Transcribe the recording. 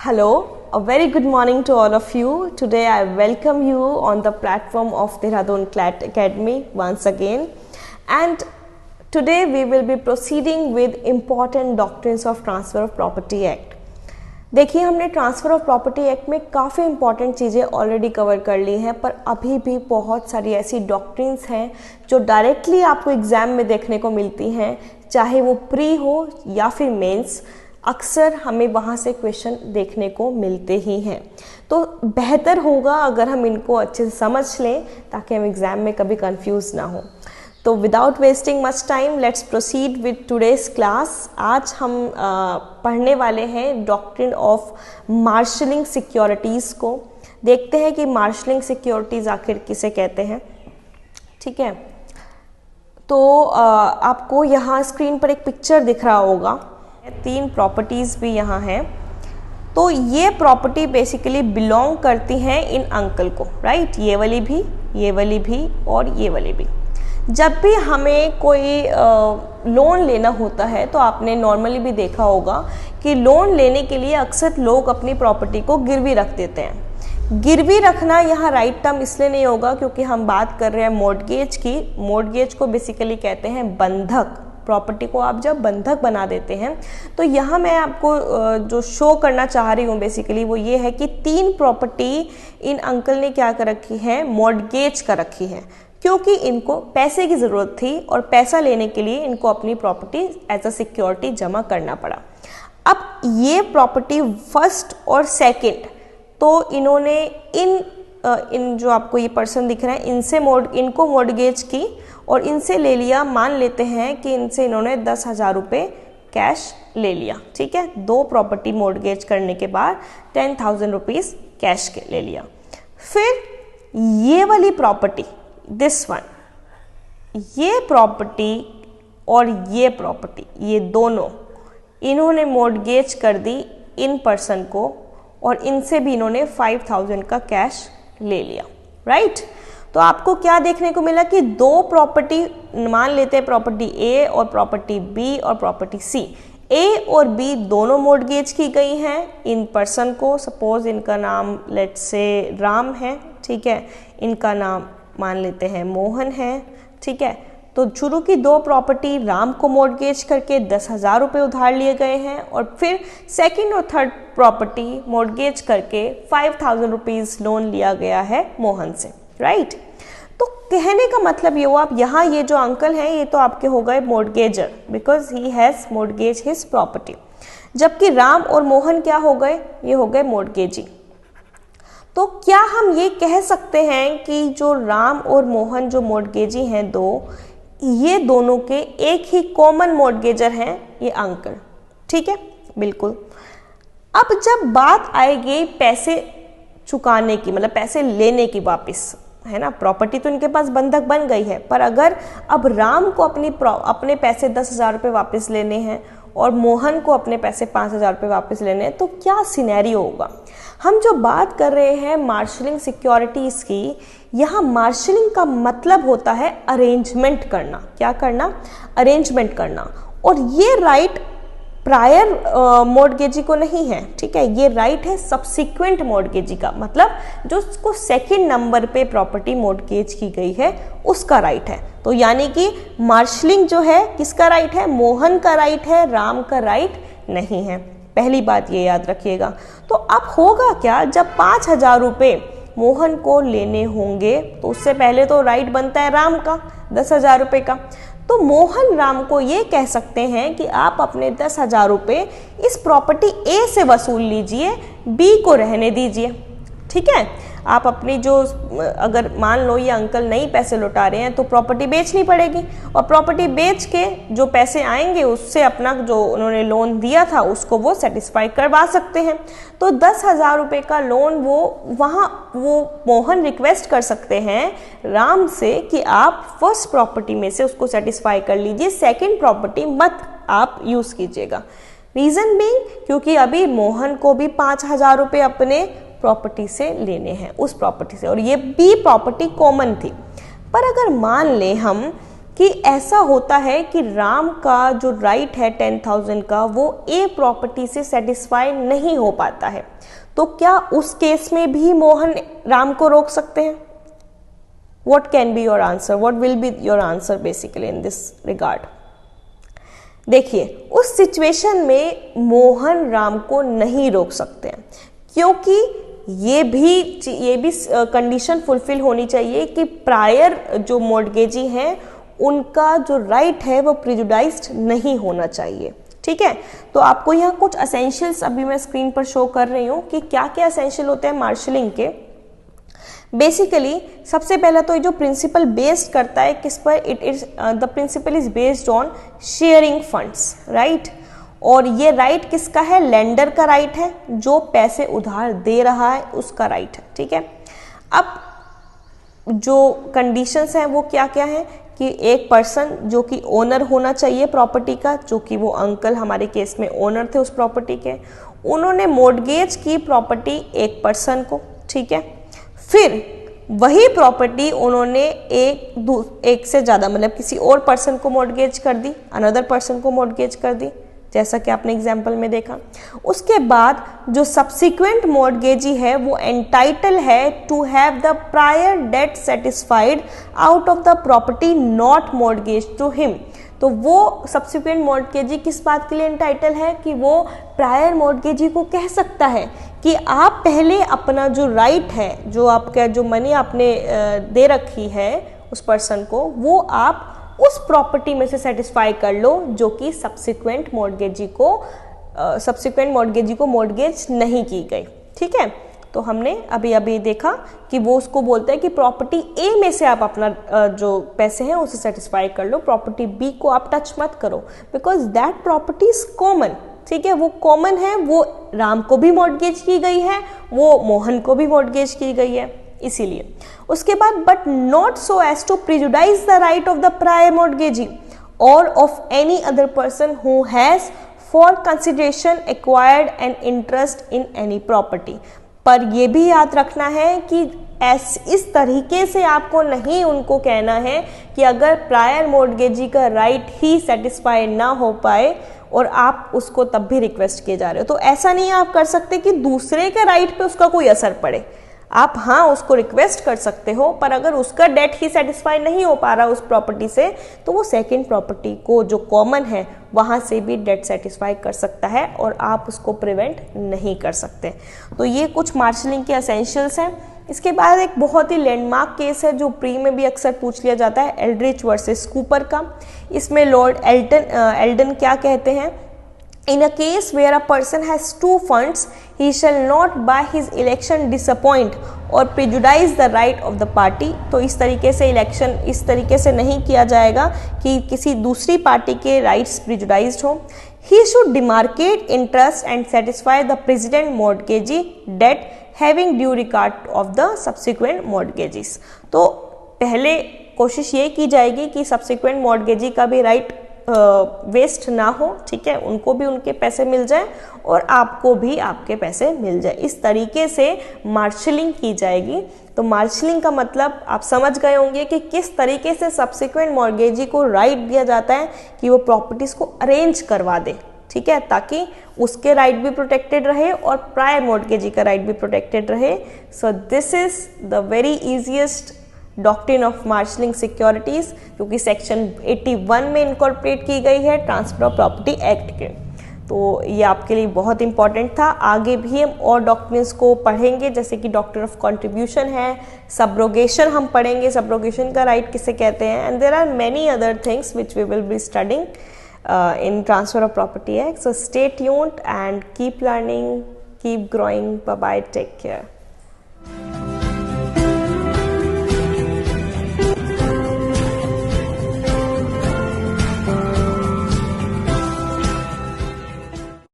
Hello, a very good morning to all of you. Today I welcome you on the platform of Dehradun CLAT Academy once again. And today we will be proceeding with important doctrines of Transfer of Property Act. देखिए हमने transfer of property act में काफ़ी important चीज़ें already cover कर ली हैं, पर अभी भी बहुत सारी ऐसी डॉक्ट्रिन्स हैं जो डायरेक्टली आपको एग्ज़ाम में देखने को मिलती हैं, चाहे वो प्री हो या फिर मेंस। अक्सर हमें वहाँ से क्वेश्चन देखने को मिलते ही हैं, तो बेहतर होगा अगर हम इनको अच्छे से समझ लें ताकि हम एग्ज़ाम में कभी कंफ्यूज ना हो। तो without wasting much time let's proceed with today's class. आज हम पढ़ने वाले हैं डॉक्ट्रिन ऑफ मार्शलिंग सिक्योरिटीज़ को। देखते हैं कि मार्शलिंग सिक्योरिटीज़ आखिर किसे कहते हैं। ठीक है, तो आपको यहाँ स्क्रीन पर एक पिक्चर दिख रहा होगा, 3 प्रॉपर्टीज़ भी यहाँ हैं। तो ये प्रॉपर्टी बेसिकली बिलोंग करती हैं इन अंकल को, राइट। ये वाली भी और ये वाली भी। जब भी हमें कोई लोन लेना होता है तो आपने नॉर्मली भी देखा होगा कि लोन लेने के लिए अक्सर लोग अपनी प्रॉपर्टी को गिरवी रख देते हैं। गिरवी रखना यहाँ राइट टर्म इसलिए नहीं होगा क्योंकि हम बात कर रहे हैं मॉर्टगेज की। मॉर्टगेज को बेसिकली कहते हैं बंधक। प्रॉपर्टी को आप जब बंधक बना देते हैं, तो यहाँ मैं आपको जो शो करना चाह रही हूँ बेसिकली वो ये है कि 3 प्रॉपर्टी इन अंकल ने क्या कर रखी है, मॉर्टगेज कर रखी है, क्योंकि इनको पैसे की ज़रूरत थी और पैसा लेने के लिए इनको अपनी प्रॉपर्टी एज अ सिक्योरिटी जमा करना पड़ा। अब ये प्रॉपर्टी फर्स्ट और सेकंड, तो इन्होंने इन जो आपको ये पर्सन दिख रहा है इनको मॉर्टगेज की और इनसे ले लिया। मान लेते हैं कि इनसे इन्होंने 10,000 रुपये कैश ले लिया। ठीक है, 2 प्रॉपर्टी मॉर्टगेज करने के बाद 10,000 रुपीज़ कैश के ले लिया। फिर ये वाली प्रॉपर्टी, दिस वन, ये प्रॉपर्टी और ये प्रॉपर्टी, ये दोनों इन्होंने मॉर्टगेज कर दी इन पर्सन को और इनसे भी इन्होंने 5,000 का कैश ले लिया, राइट। तो आपको क्या देखने को मिला कि 2 प्रॉपर्टी, मान लेते हैं प्रॉपर्टी ए और प्रॉपर्टी बी और प्रॉपर्टी सी। ए और बी दोनों मॉर्टगेज की गई हैं इन पर्सन को। सपोज इनका नाम लेट्स से राम है, ठीक है, इनका नाम मान लेते हैं मोहन है। ठीक है, तो शुरू की 2 प्रॉपर्टी राम को मॉर्टगेज करके 10,000 रुपये उधार लिए गए हैं और फिर सेकंड और थर्ड प्रॉपर्टी मॉर्टगेज करके 5,000 रुपीज़ लोन लिया गया है मोहन से, राइट। तो कहने का मतलब ये हुआ, अब यहाँ ये जो अंकल हैं ये तो आपके हो गए mortgager because he has mortgage his property, जबकि राम और मोहन क्या हो गए, ये हो गए मॉर्टगेजी। तो क्या हम ये कह सकते हैं कि जो राम और मोहन जो मॉर्टगेजी हैं 2, ये दोनों के एक ही कॉमन मॉर्टगेजर हैं ये अंकल। ठीक है, बिल्कुल। अब जब बात आएगी पैसे चुकाने की, मतलब पैसे लेने की वापस, है ना, प्रॉपर्टी तो इनके पास बंधक बन गई है, पर अगर अब राम को अपने पैसे 10,000 रुपये वापस लेने हैं और मोहन को अपने पैसे 5,000 रुपये वापस लेने हैं, तो क्या सिनेरियो होगा। हम जो बात कर रहे हैं मार्शलिंग सिक्योरिटीज़ की, यहाँ मार्शलिंग का मतलब होता है अरेंजमेंट करना। क्या करना, अरेंजमेंट करना। और ये राइट प्रायर मॉर्टगेजी को नहीं है, ठीक है, ये राइट है सब्सिक्वेंट मॉर्टगेजी का, मतलब जो उसको सेकंड नंबर पे प्रॉपर्टी मॉर्टगेज की गई है उसका राइट है। तो यानी कि मार्शलिंग जो है किसका राइट है, मोहन का राइट है, राम का राइट नहीं है। पहली बात ये याद रखिएगा। तो अब होगा क्या, जब 5,000 रुपये मोहन को लेने होंगे तो उससे पहले तो राइट बनता है राम का 10,000 रुपये का। तो मोहन राम को ये कह सकते हैं कि आप अपने 10,000 रुपये इस प्रॉपर्टी ए से वसूल लीजिए, बी को रहने दीजिए। ठीक है, आप अपनी जो, अगर मान लो ये अंकल नहीं पैसे लौटा रहे हैं तो प्रॉपर्टी बेचनी पड़ेगी और प्रॉपर्टी बेच के जो पैसे आएंगे उससे अपना जो उन्होंने लोन दिया था उसको वो सेटिस्फाई करवा सकते हैं। तो 10,000 रुपये का लोन वो मोहन रिक्वेस्ट कर सकते हैं राम से कि आप फर्स्ट प्रॉपर्टी में से उसको सेटिस्फाई कर लीजिए, सेकेंड प्रॉपर्टी मत आप यूज़ कीजिएगा। रीज़न बीइंग क्योंकि अभी मोहन को भी 5,000 रुपये अपने प्रॉपर्टी से लेने हैं, उस प्रॉपर्टी से, और ये बी प्रॉपर्टी कॉमन थी। पर अगर मान लें हम कि ऐसा होता है कि राम का जो राइट है 10,000 का वो ए प्रॉपर्टी से सेटिस्फाई नहीं हो पाता है, तो क्या उस केस में भी मोहन राम को रोक सकते हैं? What can be your answer? What will be your answer basically in this regard? देखिए, उस सिचुएशन में मोहन राम को नहीं रोक सकते हैं, क्योंकि ये भी कंडीशन फुलफिल होनी चाहिए कि प्रायर जो मॉर्गेजी हैं उनका जो राइट है वो प्रिजुडाइज्ड नहीं होना चाहिए। ठीक है, तो आपको यहाँ कुछ असेंशियल्स अभी मैं स्क्रीन पर शो कर रही हूँ कि क्या क्या असेंशियल होते हैं मार्शलिंग के। बेसिकली सबसे पहला तो ये जो प्रिंसिपल बेस्ड करता है किस पर, it is the principle is based on sharing funds, right. और ये राइट किसका है? लेंडर का राइट है, जो पैसे उधार दे रहा है उसका राइट है। ठीक है, अब जो कंडीशंस हैं वो क्या क्या हैं कि एक पर्सन जो कि ओनर होना चाहिए प्रॉपर्टी का, जो कि वो अंकल हमारे केस में ओनर थे उस प्रॉपर्टी के, उन्होंने मॉर्गेज की प्रॉपर्टी एक पर्सन को। ठीक है, फिर वही प्रॉपर्टी उन्होंने एक से ज़्यादा मतलब किसी और पर्सन को मॉर्गेज कर दी, अनदर पर्सन को मॉर्गेज कर दी, जैसा कि आपने एग्जाम्पल में देखा। उसके बाद जो सब्सिक्वेंट मॉर्गेजी है वो एंटाइटल है to have the prior date satisfied out of the property not mortgage to him. तो वो सब्सिक्वेंट मॉर्गेजी किस बात के लिए एंटाइटल है कि वो प्रायर मॉर्गेजी को कह सकता है कि आप पहले अपना जो राइट है, जो आपका जो मनी आपने दे रखी है उस पर्सन को, वो आप उस प्रॉपर्टी में से सेटिस्फाई कर लो जो कि सब्सिक्वेंट मॉर्गेजी को मॉर्गेज नहीं की गई। ठीक है, तो हमने अभी अभी देखा कि वो उसको बोलते हैं कि प्रॉपर्टी ए में से आप अपना जो पैसे हैं उसे सेटिस्फाई कर लो, प्रॉपर्टी बी को आप टच मत करो, because that property is common. ठीक है, वो कॉमन है, वो राम को भी मॉर्गेज की गई है, वो मोहन को भी मॉर्गेज की गई है, इसीलिए। उसके बाद but not so as to prejudice the right of the prior mortgagee or of any other person who has for consideration acquired an interest in any property. पर यह भी याद रखना है कि इस तरीके से आपको नहीं उनको कहना है कि अगर प्रायर मॉर्गेजी का राइट ही सेटिस्फाई ना हो पाए और आप उसको तब भी रिक्वेस्ट किए जा रहे हो, तो ऐसा नहीं आप कर सकते कि दूसरे के राइट पे उसका कोई असर पड़े। आप हाँ उसको रिक्वेस्ट कर सकते हो, पर अगर उसका डेट ही सेटिस्फाई नहीं हो पा रहा उस प्रॉपर्टी से, तो वो सेकंड प्रॉपर्टी को जो कॉमन है वहां से भी डेट सेटिस्फाई कर सकता है और आप उसको प्रिवेंट नहीं कर सकते। तो ये कुछ मार्शलिंग के एसेंशियल्स हैं। इसके बाद एक बहुत ही लैंडमार्क केस है जो प्री में भी अक्सर पूछ लिया जाता है, एल्ड्रिच वर्सेस कूपर का। इसमें लॉर्ड एल्डन क्या कहते हैं, In a case where a person has two funds, he shall not by his election disappoint or prejudice the right of the party। तो इस तरीके से इलेक्शन इस तरीके से नहीं किया जाएगा कि किसी दूसरी पार्टी के राइट्स प्रिजुडाइज्ड हो। He should demarcate interest and satisfy the present mortgagee debt having due regard of the subsequent mortgages। तो पहले कोशिश ये की जाएगी कि सब्सिक्वेंट मॉर्गेजी का भी राइट वेस्ट ना हो। ठीक है, उनको भी उनके पैसे मिल जाए और आपको भी आपके पैसे मिल जाए। इस तरीके से मार्शलिंग की जाएगी। तो मार्शलिंग का मतलब आप समझ गए होंगे कि किस तरीके से सब्सिक्वेंट मॉर्गेजी को राइट दिया जाता है कि वो प्रॉपर्टीज को अरेंज करवा दे। ठीक है, ताकि उसके राइट भी प्रोटेक्टेड रहे और प्रायर मॉर्गेजी का राइट भी प्रोटेक्टेड रहे। So this is the very easiest doctrine of marshalling securities, जो कि सेक्शन 81 में इनकॉर्पोरेट की गई है ट्रांसफर ऑफ प्रॉपर्टी एक्ट के। तो ये आपके लिए बहुत इंपॉर्टेंट था। आगे भी हम और डॉक्ट्रिन्स को पढ़ेंगे, जैसे कि डॉक्ट्रिन ऑफ कंट्रीब्यूशन है, सब्रोगेशन हम पढ़ेंगे, सब्रोगेशन का राइट किसे कहते हैं, and there are many other things which we will be studying in transfer of property act. So stay tuned and keep learning, keep growing. Bye bye, take care.